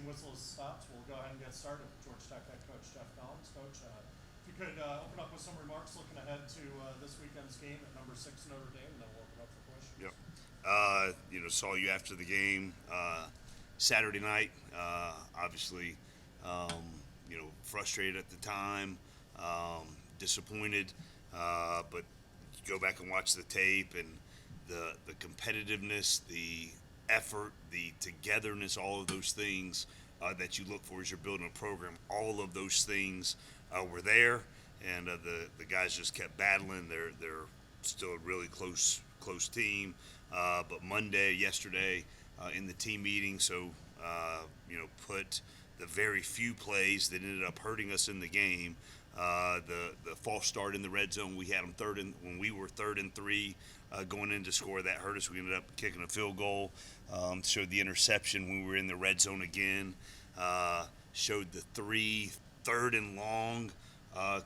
whistle has stopped, we'll go ahead and get started. Georgia Tech head coach Geoff Collins. Coach, if you could open up with some remarks looking ahead to this weekend's game at number 6 Notre Dame, and then we'll open up for questions. Yep. Saw you after the game Saturday night. Obviously, frustrated at the time, disappointed, but you go back and watch the tape and the competitiveness, the effort, the togetherness, all of those things that you look for as you're building a program. All of those things were there, and the guys just kept battling. They're still a really close team. But yesterday, in the team meeting, put the very few plays that ended up hurting us in the game. The false start in the red zone, we had them when we were 3rd and 3 going in to score. That hurt us. We ended up kicking a field goal. Showed the interception when we were in the red zone again. Showed the 3 third and long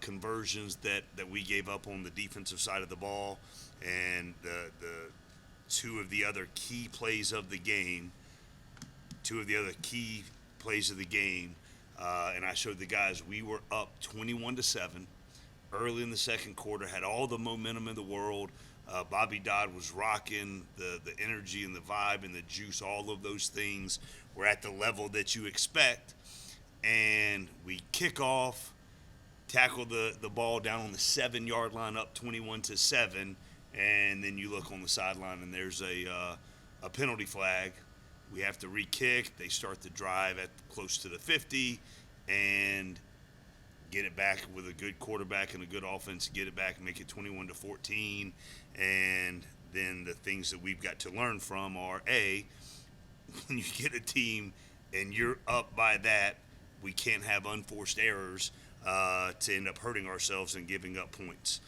conversions that we gave up on the defensive side of the ball, and the two of the other key plays of the game. And I showed the guys we were up 21-7 early in the second quarter, had all the momentum in the world. Bobby Dodd was rocking, the energy and the vibe and the juice, all of those things were at the level that you expect. And we kick off, tackle the ball down on the 7-yard line, up 21-7, and then you look on the sideline and there's a penalty flag. We have to re-kick. They start the drive at close to the 50 and get it back with a good quarterback and a good offense, get it back and make it 21-14. And then the things that we've got to learn from are, A, when you get a team and you're up by that, we can't have unforced errors to end up hurting ourselves and giving up points.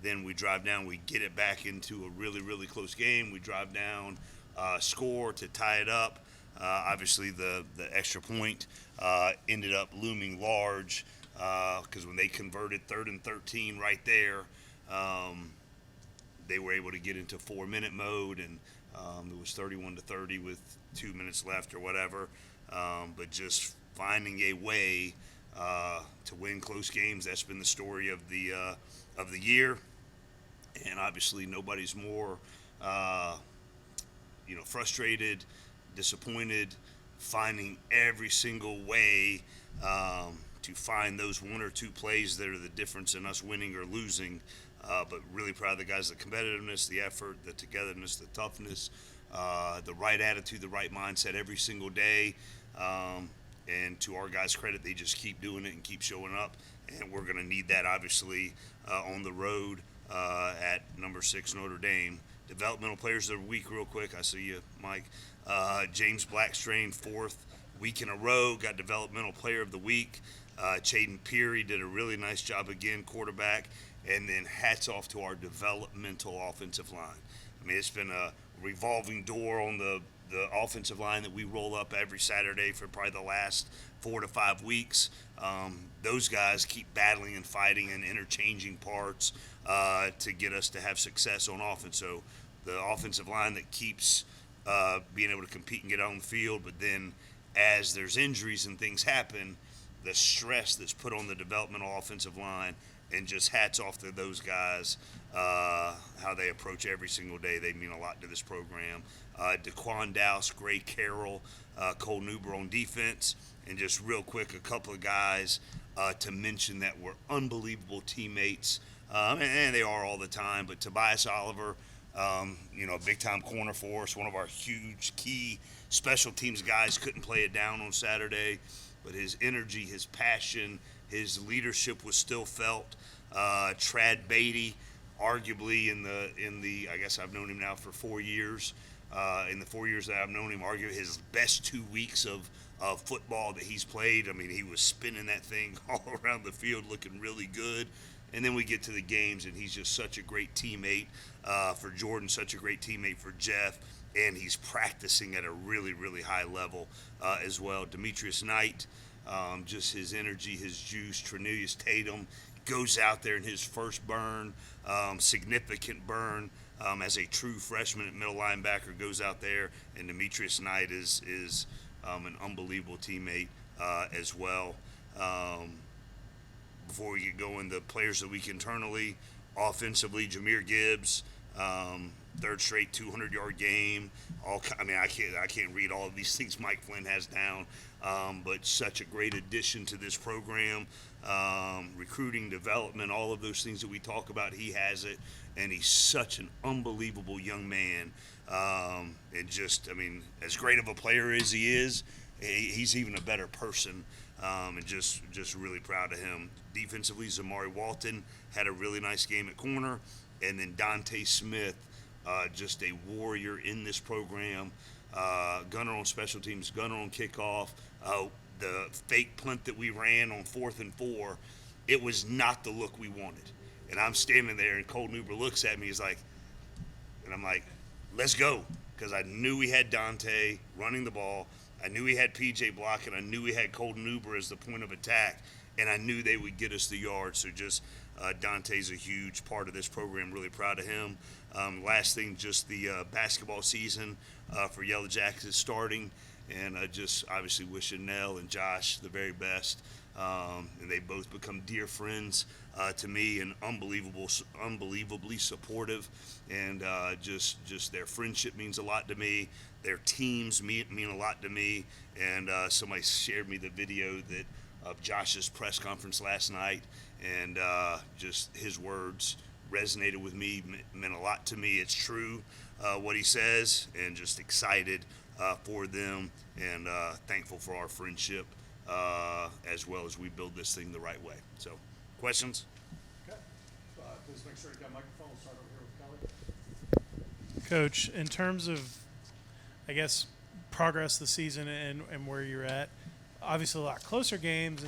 Then we drive down, we get it back into a really, really close game. We drive down, score to tie it up. Obviously, the extra point ended up looming large because when they converted 3rd and 13 right there, they were able to get into 4-minute mode, and it was 31-30 with 2 minutes left or whatever. But just finding a way to win close games, that's been the story of the year. And obviously nobody's more frustrated, disappointed, finding every single way to find those 1 or 2 plays that are the difference in us winning or losing. But really proud of the guys, the competitiveness, the effort, the togetherness, the toughness, the right attitude, the right mindset every single day. And to our guys' credit, they just keep doing it and keep showing up. And we're going to need that, obviously, on the road at number 6 Notre Dame. Developmental players of the week, real quick. I see you, Mike. James Blackstrain, 4th week in a row, got developmental player of the week. Chaden Peary did a really nice job again, quarterback. And then hats off to our developmental offensive line. I mean, it's been a revolving door on the offensive line that we roll up every Saturday for probably the last 4 to 5 weeks. Those guys keep battling and fighting and interchanging parts to get us to have success on offense. So the offensive line that keeps being able to compete and get on the field, but then as there's injuries and things happen, the stress that's put on the developmental offensive line, and just hats off to those guys, how they approach every single day. They mean a lot to this program. Daquan Dowse, Gray Carroll, Cole Newber on defense. And just real quick, a couple of guys to mention that were unbelievable teammates, and they are all the time. But Tobias Oliver, a big-time corner for us, one of our huge key special teams guys, couldn't play it down on Saturday. But his energy, his passion, his leadership was still felt. Trad Beatty, arguably in the I guess I've known him now for 4 years. In the 4 years that I've known him, arguably his best 2 weeks of football that he's played. I mean, he was spinning that thing all around the field, looking really good. And then we get to the games, and he's just such a great teammate for Jordan, such a great teammate for Jeff, and he's practicing at a really, really high level as well. Demetrius Knight, just his energy, his juice. Trinelius Tatum goes out there in his first burn, significant burn, as a true freshman at middle linebacker, goes out there, and Demetrius Knight is an unbelievable teammate as well. Before we get going, the players of the week internally, offensively, Jahmyr Gibbs, third straight 200-yard game. I can't read all of these things Mike Flynn has down, but such a great addition to this program. Recruiting, development, all of those things that we talk about, he has it, and he's such an unbelievable young man. As great of a player as he is, he's even a better person. And just really proud of him. Defensively, Zamari Walton had a really nice game at corner, and then Dante Smith, just a warrior in this program. Gunner on special teams, gunner on kickoff. The fake punt that we ran on 4th and 4, it was not the look we wanted. And I'm standing there, and Colton Uber looks at me, and I'm like, let's go, because I knew we had Dante running the ball. I knew he had PJ blocking. I knew he had Colton Uber as the point of attack, and I knew they would get us the yard. So just Dante's a huge part of this program. Really proud of him. Last thing, just the basketball season for Yellow Jackets is starting, and just obviously wishing Nell and Josh the very best. And they both become dear friends to me, and unbelievably supportive, and just their friendship means a lot to me. Their teams mean a lot to me, and somebody shared me the video of Josh's press conference last night, and just his words resonated with me, meant a lot to me. It's true what he says, and just excited for them, and thankful for our friendship as well as we build this thing the right way. So, questions? Okay. Please make sure you got a microphone. We'll start over here with Kelly. Coach, in terms of, I guess, progress this season and where you're at, obviously a lot closer games,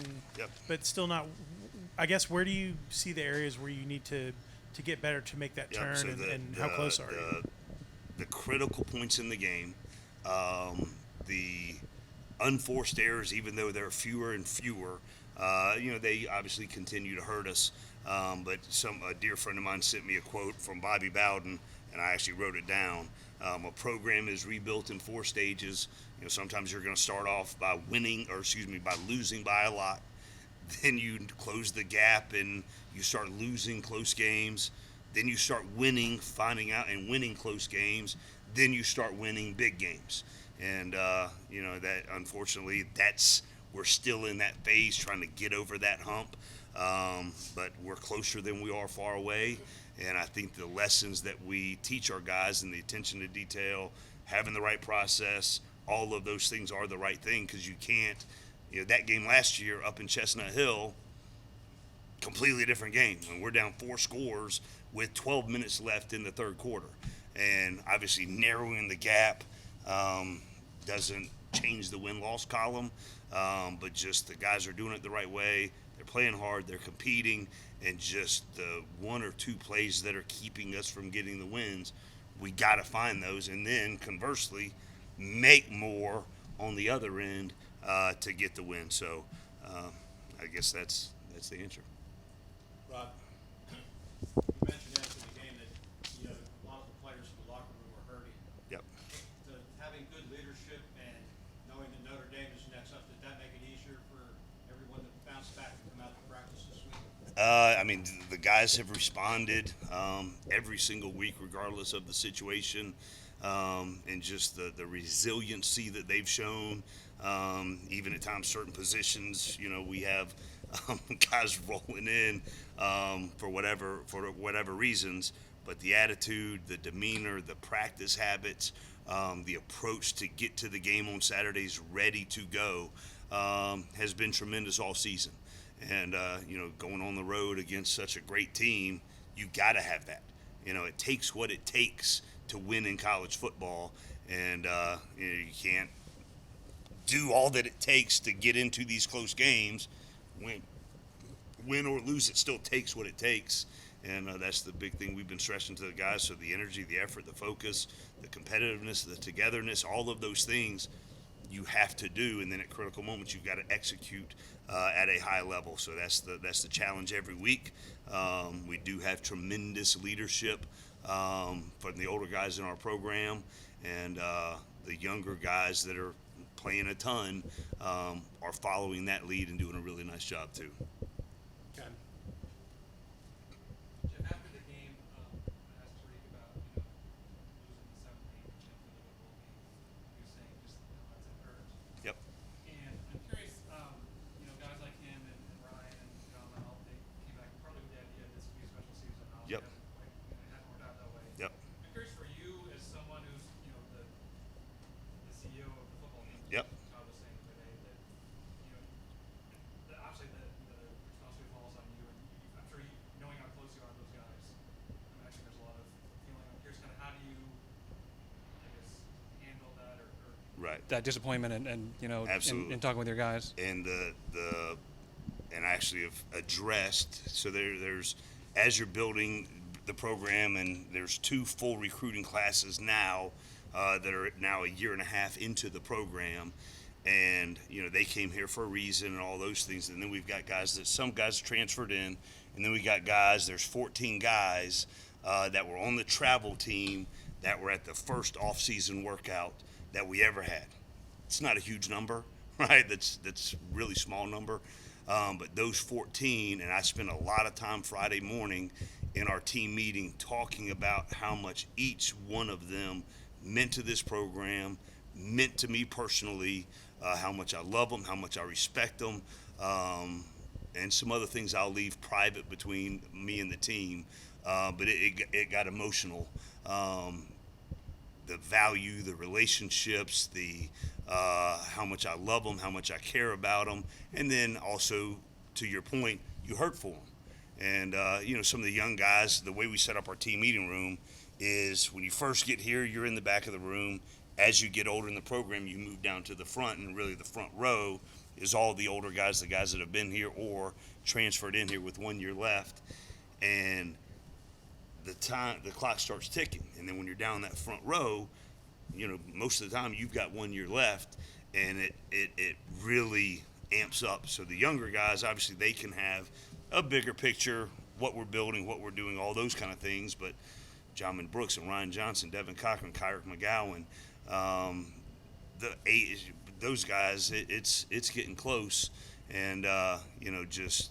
but still not. I guess, where do you see the areas where you need to get better to make that turn, so and how close are you? The critical points in the game, the unforced errors, even though there are fewer and fewer, they obviously continue to hurt us. But a dear friend of mine sent me a quote from Bobby Bowden, and I actually wrote it down. A program is rebuilt in 4 stages. Sometimes you're going to start off by by losing by a lot. Then you close the gap and you start losing close games. Then you start winning, finding out and winning close games. Then you start winning big games. And, that unfortunately, we're still in that phase trying to get over that hump. But we're closer than we are far away. And I think the lessons that we teach our guys, and the attention to detail, having the right process, all of those things are the right thing, because you can't, that game last year up in Chestnut Hill, completely different game. When we're down 4 scores with 12 minutes left in the third quarter. And obviously narrowing the gap doesn't change the win-loss column, but just the guys are doing it the right way. They're playing hard, they're competing, and just the 1 or 2 plays that are keeping us from getting the wins, we got to find those, and then conversely, make more on the other end to get the win. So I guess that's the answer. Rod, you mentioned after the game that a lot of the players in the locker room were hurting. Yep. Having good leadership and knowing that Notre Dame is next up, did that make it easier for everyone to bounce back and come out to practice this week? The guys have responded every single week, regardless of the situation, and just the resiliency that they've shown. Even at times, certain positions, we have guys rolling in for whatever reasons, but the attitude, the demeanor, the practice habits, the approach to get to the game on Saturdays ready to go has been tremendous all season. And going on the road against such a great team, you got to have that. It takes what it takes to win in college football, and you can't do all that it takes to get into these close games. Win or lose, it still takes what it takes, and that's the big thing we've been stressing to the guys. So the energy, the effort, the focus, the competitiveness, the togetherness, all of those things you have to do, and then at critical moments you've got to execute at a high level. So that's the challenge every week. We do have tremendous leadership from the older guys in our program, and the younger guys that are playing a ton, are following that lead and doing a really nice job too. Ken. Jeff, after the game, I asked Tariq about, losing the 7th game, which ended up being he was saying just how much it hurt. Yep. And I'm curious, guys like him and Ryan and John Mel, they came back partly with the idea that this would be a special season. Yep. It hasn't worked out that way. Yep. I'm curious for you as someone who's, the CEO of the football team. Yep. Todd was saying the other day that, obviously the responsibility falls on you, and I'm sure knowing how close you are to those guys, I imagine there's a lot of feeling. I'm curious, kind of how do you, I guess, handle that or Right. that disappointment and Absolutely. in talking with your guys. And and I actually have addressed, so there's as you're building the program, and there's 2 full recruiting classes now that are now a year and a half into the program, and they came here for a reason and all those things. And then we've got some guys transferred in, and then we got there's 14 guys that were on the travel team that were at the first off-season workout that we ever had. It's not a huge number, right? That's really small number. But those 14, and I spent a lot of time Friday morning in our team meeting talking about how much each one of them meant to this program, meant to me personally, how much I love them, how much I respect them, and some other things I'll leave private between me and the team. But it got emotional. The value, the relationships, how much I love them, how much I care about them, and then also, to your point, you hurt for them. And some of the young guys, the way we set up our team meeting room is when you first get here, you're in the back of the room. As you get older in the program, you move down to the front, and really the front row is all the older guys, the guys that have been here or transferred in here with 1 year left. And the clock starts ticking, and then when you're down that front row, most of the time you've got 1 year left, and it really amps up. So the younger guys, obviously, they can have a bigger picture, what we're building, what we're doing, all those kind of things. But John Brooks and Ryan Johnson, Devin Cochran, Kyrick McGowan, those guys, it's getting close, and just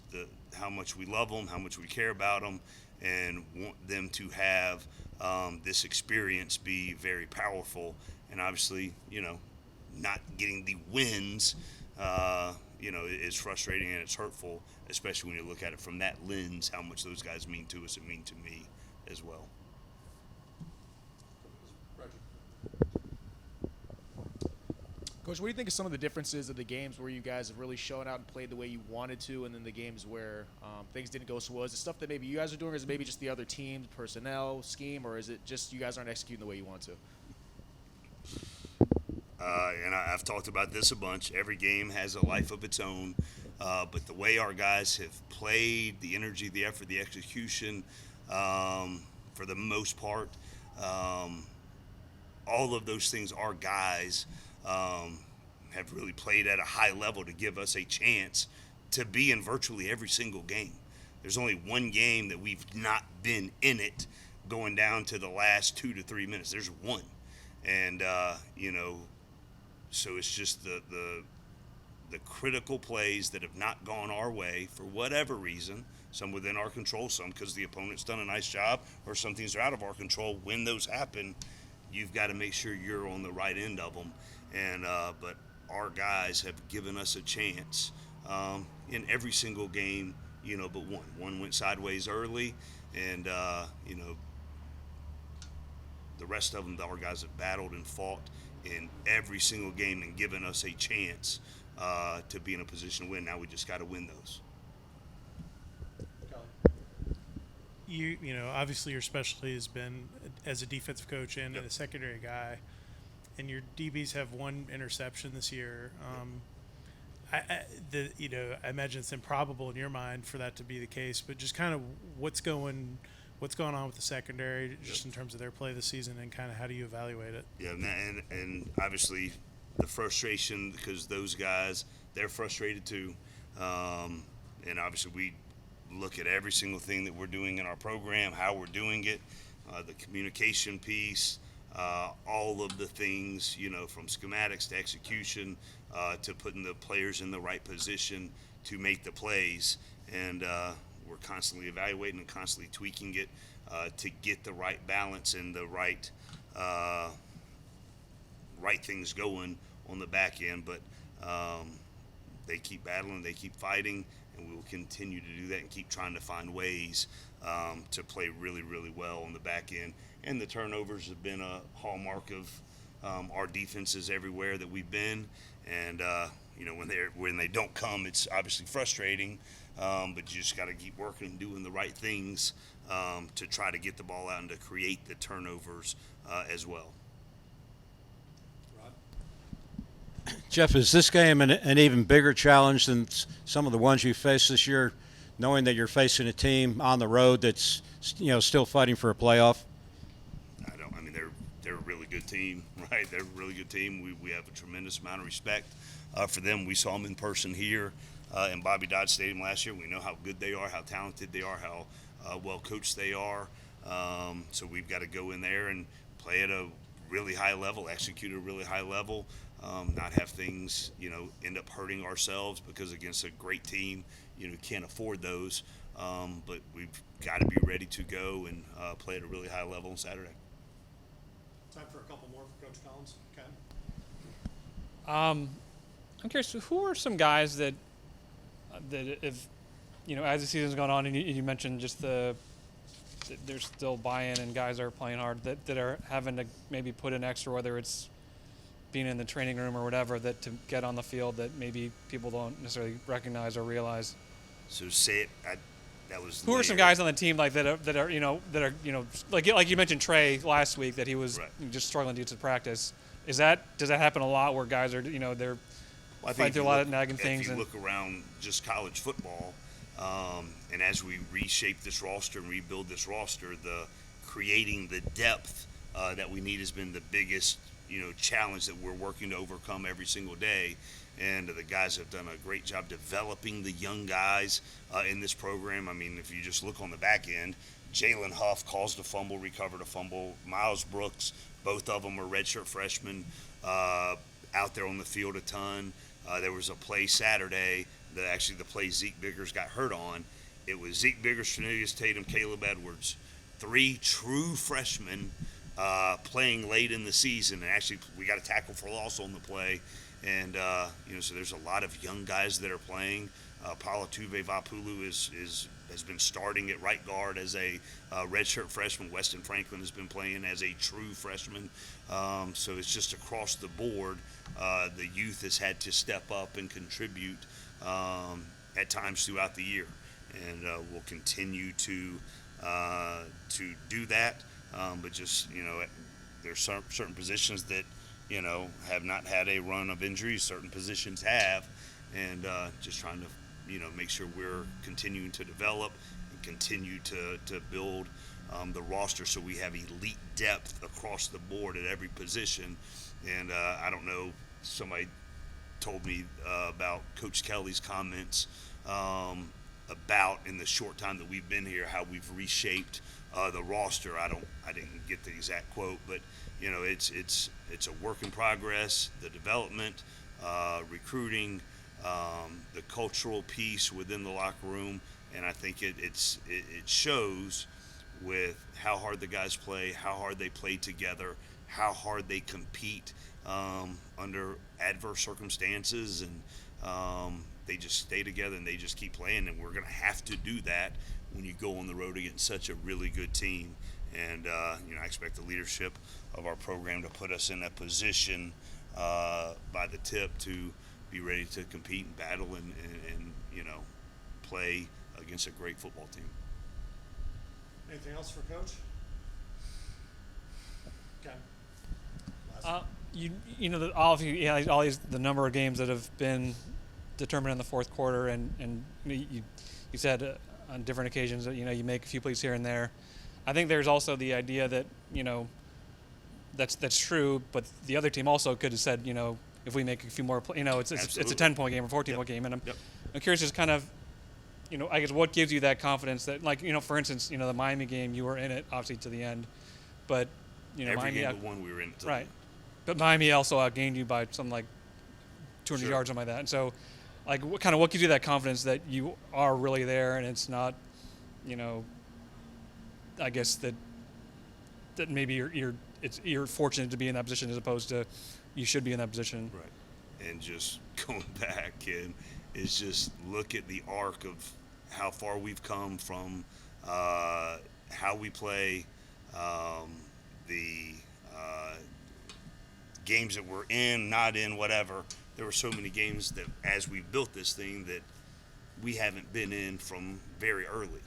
how much we love them, how much we care about them, and want them to have this experience be very powerful. And obviously, not getting the wins, is frustrating and it's hurtful, especially when you look at it from that lens, how much those guys mean to us and mean to me as well. Coach, what do you think of some of the differences of the games where you guys have really shown out and played the way you wanted to, and then the games where things didn't go so well? Is it stuff that maybe you guys are doing, or is it maybe just the other team, personnel, scheme, or is it just you guys aren't executing the way you want to? And I've talked about this a bunch. Every game has a life of its own, but the way our guys have played, the energy, the effort, the execution, for the most part, all of those things, our guys have really played at a high level to give us a chance to be in virtually every single game. There's only one game that we've not been in it going down to the last 2 to 3 minutes. There's one. And, so it's just the critical plays that have not gone our way for whatever reason, some within our control, some because the opponent's done a nice job, or some things are out of our control. When those happen, you've got to make sure you're on the right end of them. And but our guys have given us a chance in every single game, but one. One went sideways early, and the rest of them, our guys have battled and fought in every single game and given us a chance to be in a position to win. Now we just got to win those. Obviously your specialty has been as a defensive coach and a secondary guy, and your DBs have 1 interception this year. I imagine it's improbable in your mind for that to be the case, but just kind of what's going on with the secondary, just in terms of their play this season, and kind of how do you evaluate it? Yeah, and obviously the frustration, because those guys, they're frustrated too, and obviously we look at every single thing that we're doing in our program, how we're doing it, the communication piece, all of the things, from schematics to execution, to putting the players in the right position to make the plays. And we're constantly evaluating and constantly tweaking it to get the right balance and the right things going on the back end. But they keep battling, they keep fighting, and we will continue to do that and keep trying to find ways to play really, really well on the back end. And the turnovers have been a hallmark of our defenses everywhere that we've been. And when they don't come, it's obviously frustrating. But you just got to keep working and doing the right things to try to get the ball out and to create the turnovers as well. Rod? Geoff, is this game an even bigger challenge than some of the ones you faced this year, knowing that you're facing a team on the road that's still fighting for a playoff? They're a really good team, right? They're a really good team. We have a tremendous amount of respect for them. We saw them in person here in Bobby Dodd Stadium last year. We know how good they are, how talented they are, how well coached they are. So we've got to go in there and play at a really high level, execute at a really high level, not have things, end up hurting ourselves because against a great team, can't afford those. But we've got to be ready to go and play at a really high level on Saturday. Time for a couple more for Coach Collins. Ken? I'm curious, who are some guys that if, as the season's gone on, and you mentioned just that there's still buy-in and guys are playing hard, that are having to maybe put in extra, whether it's being in the training room or whatever, that to get on the field that maybe people don't necessarily recognize or realize? So say it. That was. Who are some guys on the team like that are like you mentioned Trey last week, that he was just struggling to get to practice. Does that happen a lot where guys are they're fighting through a lot of nagging things? If you look around just college football, and as we reshape this roster and rebuild this roster, creating the depth that we need has been the biggest challenge that we're working to overcome every single day. And the guys have done a great job developing the young guys in this program. I mean, if you just look on the back end, Jalen Huff caused a fumble, recovered a fumble. Miles Brooks, both of them are redshirt freshmen, out there on the field a ton. There was a play Saturday the play Zeke Biggers got hurt on. It was Zeke Biggers, Cornelius Tatum, Caleb Edwards, 3 true freshmen playing late in the season. And actually, we got a tackle for loss on the play. And, so there's a lot of young guys that are playing. Paula Tuve Vapulu has been starting at right guard as a redshirt freshman. Weston Franklin has been playing as a true freshman. So it's just across the board. The youth has had to step up and contribute at times throughout the year. And we'll continue to do that. But just, there's certain positions that, have not had a run of injuries. Certain positions have, and just trying to, make sure we're continuing to develop and continue to build the roster so we have elite depth across the board at every position. And I don't know, somebody told me about Coach Kelly's comments about in the short time that we've been here, how we've reshaped the roster. I didn't get the exact quote, but it's a work in progress. The development, recruiting, the cultural piece within the locker room, and I think it shows with how hard the guys play, how hard they play together, how hard they compete under adverse circumstances, and they just stay together and they just keep playing. And we're going to have to do that when you go on the road against such a really good team. And I expect the leadership of our program to put us in a position by the tip to be ready to compete and battle and play against a great football team. Anything else for Coach? Ken? All of you, all these, the number of games that have been determined in the fourth quarter, and you said on different occasions that you make a few plays here and there. I think there's also the idea that that's true, but the other team also could have said if we make a few more plays, it's a 10-point game or 14-point game, and I'm curious, just kind of I guess what gives you that confidence that for instance the Miami game, you were in it obviously to the end, but Every Miami game but one we were in. Until right, but Miami also outgained you by some like 200 Sure. yards, something like that. And so, like, what gives you that confidence that you are really there, and it's not, I guess that maybe you're fortunate to be in that position as opposed to you should be in that position. Right. And just going back and is just look at the arc of how far we've come from how we play, the games that we're in, not in, whatever. There were so many games that as we built this thing that we haven't been in from very early.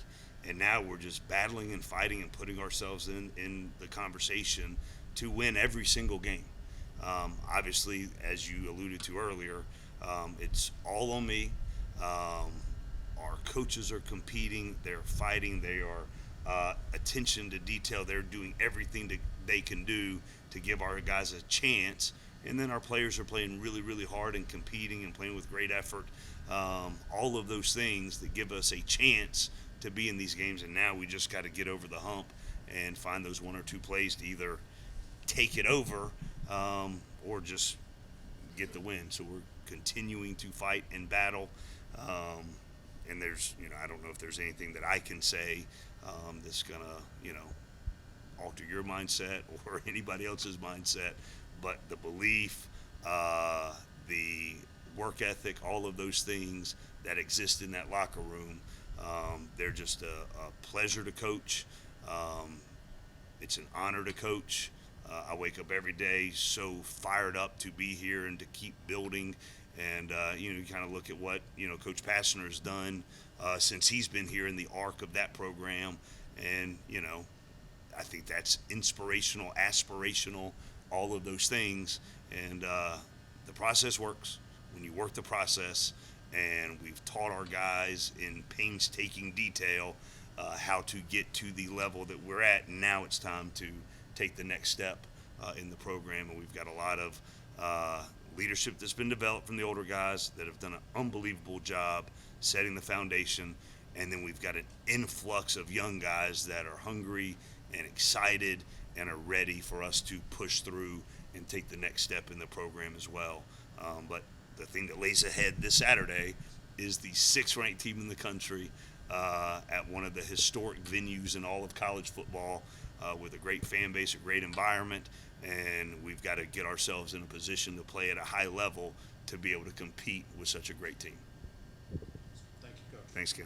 And now we're just battling and fighting and putting ourselves in the conversation to win every single game. Obviously, as you alluded to earlier, it's all on me. Our coaches are competing. They're fighting. They are attention to detail. They're doing everything they can do to give our guys a chance. And then our players are playing really, really hard and competing and playing with great effort. All of those things that give us a chance to be in these games. And now we just got to get over the hump and find those one or two plays to either take it over or just get the win. So we're continuing to fight and battle. And there's, I don't know if there's anything that I can say that's going to, alter your mindset or anybody else's mindset. But the belief, the work ethic, all of those things that exist in that locker room, they're just a pleasure to coach. It's an honor to coach. I wake up every day so fired up to be here and to keep building. And, you kind of look at what, Coach Passner has done since he's been here in the arc of that program. And, I think that's inspirational, aspirational, all of those things. And the process works when you work the process. And we've taught our guys in painstaking detail how to get to the level that we're at. And now it's time to take the next step in the program. And we've got a lot of leadership that's been developed from the older guys that have done an unbelievable job setting the foundation. And then we've got an influx of young guys that are hungry and excited and are ready for us to push through and take the next step in the program as well. But the thing that lays ahead this Saturday is the 6th-ranked team in the country at one of the historic venues in all of college football with a great fan base, a great environment, and we've got to get ourselves in a position to play at a high level to be able to compete with such a great team. Thank you, Coach. Thanks, Ken.